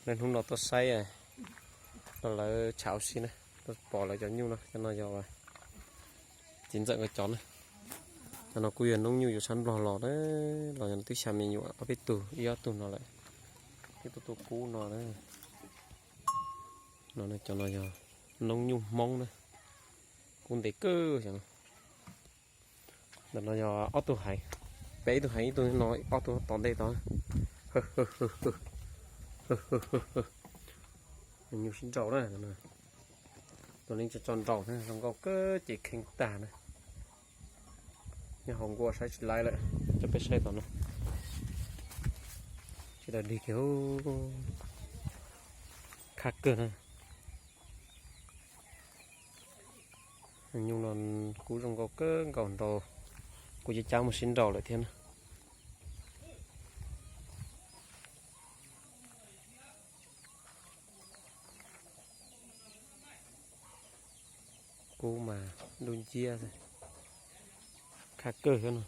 nên hôm đó tôi xay à, đó là cháo xí này, tôi bỏ lại cho nhiêu nó cho nó giàu chín dậy cái chón này, cho nó quyền nó nhiều sẵn lò lò đấy, lò nó tích xàm nhiều ở cái tủ, yếu tủ nó lại, cái tủ cũ nó đấy, nó này cho nó giàu, nông nhung mong này, cũng để cơ chẳng, nó giàu ở tủ hay, bé tủ hay tôi nói ở tủ toàn đây đó. Nhiều xin trâu đấy này, tôi nên cho tròn trâu này, không có cơ chỉ khinh tả này, nhà hôm qua sai lại lại, cho bé sai toàn nó, chỉ là đi kiểu khác cơ này, nhưng là cú trong có cơ còn trâu, cú chỉ trang một xin trâu lại thêm. Cô mà đun chia rồi khác cơ hơn rồi.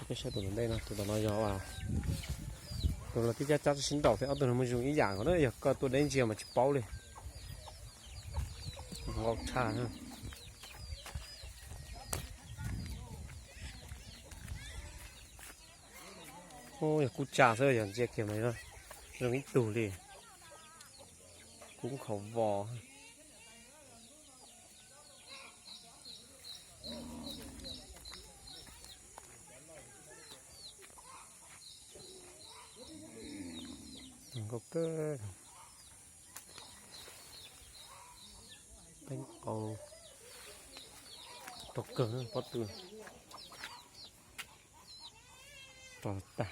Cái xe tụi mình đây nè, tụi nó gió vào tụi là cái chắc xin đầu thì tụi nó mới dùng ý dạng của nó giờ coi tôi đến chiều mà chụp bao lên ngọt trà ha. Ôi cú trà rơi giờ chia kiểu này thôi rồi cái tủ liền cũng khẩu vò. Có cơ bánh cầu tóc cờ nó có tường tỏ tả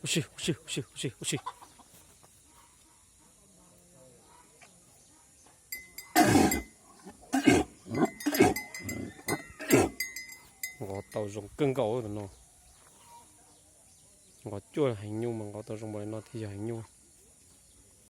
Oxi. Ngõ tàu dùng cưng cầu rồi nó ngõ chua là hành nhung mà ngõ tàu dùng bởi nó thì giờ hành nhung